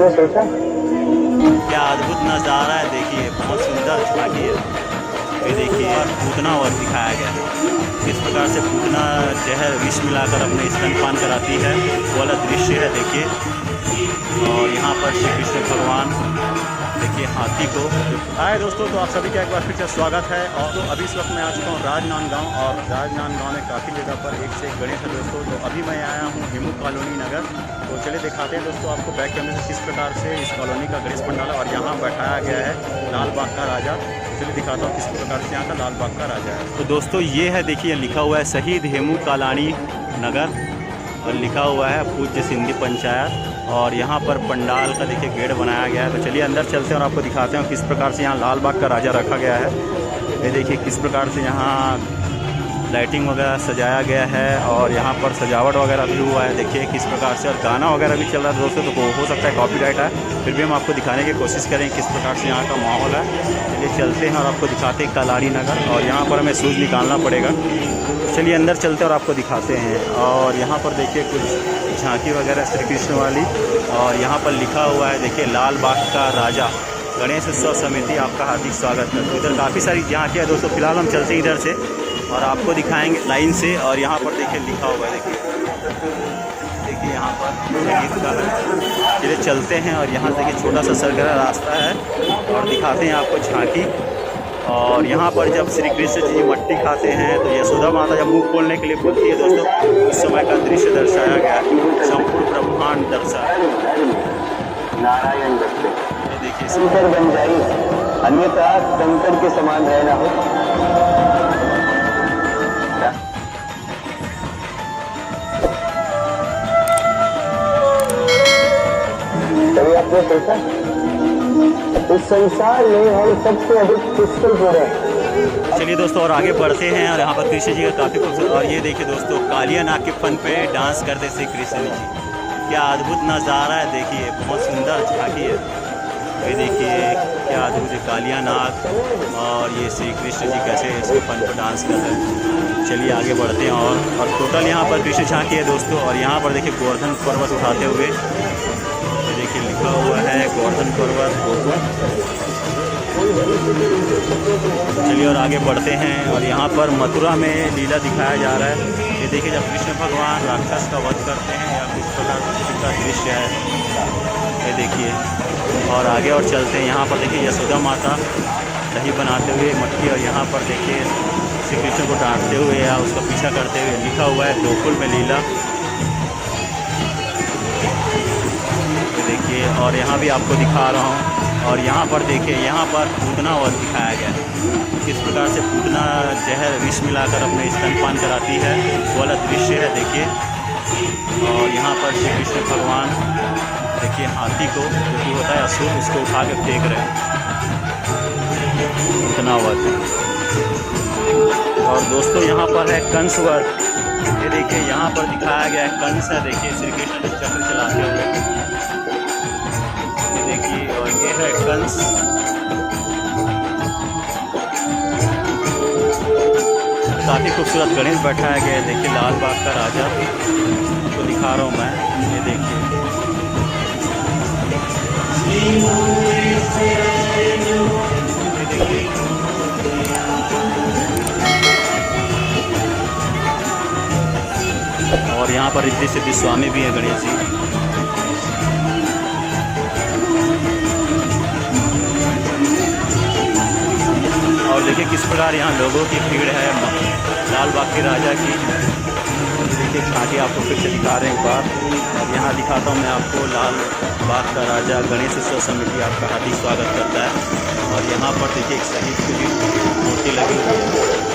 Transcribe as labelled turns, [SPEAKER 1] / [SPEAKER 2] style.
[SPEAKER 1] आपने सोचा?
[SPEAKER 2] क्या अद्भुत नज़ारा है, देखिए बहुत सुंदर झांकी है। ये देखिए और पूतना और दिखाया गया है किस प्रकार से पूतना जहर विष मिलाकर अपने स्तनपान कराती है, वो वाला दृश्य है देखिए। और यहाँ पर श्री कृष्ण भगवान देखिए हाथी को। हाय दोस्तों, तो आप सभी का एक बार फिर से स्वागत है। और तो अभी इस वक्त मैं आ चुका हूँ राजनांदगांव, और राजनांदगांव में काफ़ी जगह पर एक से एक गणेश है दोस्तों। तो अभी मैं आया हूँ हेमू कॉलोनी नगर। तो चलिए दिखाते हैं दोस्तों आपको बैक कैमरे से किस प्रकार से इस कॉलोनी का गणेश पंडाल है। और यहाँ बैठाया गया है लाल बाग का राजा। चलिए दिखाता हूँ किस प्रकार से यहाँ का लाल बाग का राजा है। तो दोस्तों ये है, देखिए लिखा हुआ है शहीद हेमू कॉलोनी नगर, और लिखा हुआ है पूज्य सिंधी पंचायत। और यहाँ पर पंडाल का देखिए गेट बनाया गया है। तो चलिए अंदर चलते हैं और आपको दिखाते हैं किस प्रकार से यहाँ लाल बाग का राजा रखा गया है। ये देखिए किस प्रकार से यहाँ लाइटिंग वगैरह सजाया गया है, और यहाँ पर सजावट वगैरह भी हुआ है देखिए किस प्रकार से। और गाना वगैरह भी चल रहा है दोस्तों, तो हो सकता है कॉपीराइट है, फिर भी हम आपको दिखाने की कोशिश करें किस प्रकार से यहाँ का माहौल है। चलिए चलते हैं और आपको दिखाते हैं कलाड़ी नगर। और यहाँ पर हमें शूज़ निकालना पड़ेगा। चलिए अंदर चलते हैं और आपको दिखाते हैं। और यहाँ पर देखिए कुछ झांकी वगैरह श्री कृष्ण वाली, और यहाँ पर लिखा हुआ है देखिए लाल बाग का राजा गणेश उत्सव समिति आपका हार्दिक स्वागत है। तो इधर काफ़ी सारी झांकियाँ है दोस्तों। फिलहाल हम चलते हैं इधर से और आपको दिखाएंगे लाइन से। और यहाँ पर देखिए लिखा हुआ है, देखिए यहाँ पर चलिए चलते हैं। और यहाँ से देखिए छोटा सा सरगरा रास्ता है, और दिखाते हैं आपको झांकी। और यहाँ पर जब श्री कृष्ण जी मट्टी खाते हैं तो यशोदा माता जब मुंह खोलने के लिए बोलती है दोस्तों, उस समय का दृश्य दर्शाया गया है। संपूर्ण ब्रह्मांड दर्शाया
[SPEAKER 1] नारायण दत्त
[SPEAKER 2] ये देखिए
[SPEAKER 1] शंकर बन जाइए, अन्यथा शंकर के समान रहना हो। कभी आपने सोचा इस संसार में हम सबसे अधिक किसको जोड़े?
[SPEAKER 2] चलिए दोस्तों और आगे बढ़ते हैं। और यहाँ पर कृष्ण जी का काफ़ी खूबसूरत, और ये देखिए दोस्तों कालिया नाग के फन पे डांस करते श्री कृष्ण जी। क्या अद्भुत नज़ारा है, देखिए बहुत सुंदर झांकी है। ये देखिए क्या अद्भुत है कालिया नाग, और ये श्री कृष्ण जी कैसे इसके फन पर डांस कर रहे हैं। चलिए आगे बढ़ते हैं। और टोटल यहाँ पर कृष्ण झांकी है दोस्तों। और यहाँ पर देखिए गोवर्धन पर्वत उठाते हुए देखिए लिखा हुआ है गोवर्धन पर्वत गोकुल। चलिए और आगे बढ़ते हैं। और यहाँ पर मथुरा में लीला दिखाया जा रहा है। ये देखिए जब कृष्ण भगवान राक्षस का वध करते हैं या कुछ प्रकार का दृश्य है, ये देखिए। और आगे और चलते हैं। यहाँ पर देखिए यशोदा माता दही बनाते हुए मटकी, और यहाँ पर देखिए श्री कृष्ण को डांटते हुए या उसका पीछा करते हुए लिखा हुआ है गोकुल में लीला, देखिए। और यहाँ भी आपको दिखा रहा हूँ। और यहाँ पर देखिए यहाँ पर पूतना वध दिखाया गया है, किस प्रकार से पूतना जहर विष मिलाकर अपने स्तनपान कराती है, वो वाला दृश्य है देखिए। और यहाँ पर श्री कृष्ण भगवान देखिए हाथी को, जो कि होता है असुर, उसको उठा के फेंक रहे हैं, पूतना वध। और दोस्तों यहाँ पर है कंस वध। ये देखिए यहाँ पर दिखाया गया है कंस है, देखिए श्री कृष्ण ने चक्र चलाते हुए देखिए। और ये है कंस। काफ़ी खूबसूरत गणेश बैठाया गया है देखिए लाल बाग का राजा, तो दिखा रहा हूँ मैं। ये देखिए और यहाँ पर रिद्धि सिद्धि स्वामी भी है गणेश जी। और देखिए किस प्रकार यहाँ लोगों की भीड़ है लाल बाग के राजा की। देखिए झांकी आपको फिर से दिखा रहे हैं एक बार। और यहाँ दिखाता हूँ मैं आपको लाल बाग का राजा गणेश उत्सव समिति आपका हार्दिक स्वागत करता है। और यहाँ पर देखिए एक शहीद की भी मूर्ति लगी हुई है।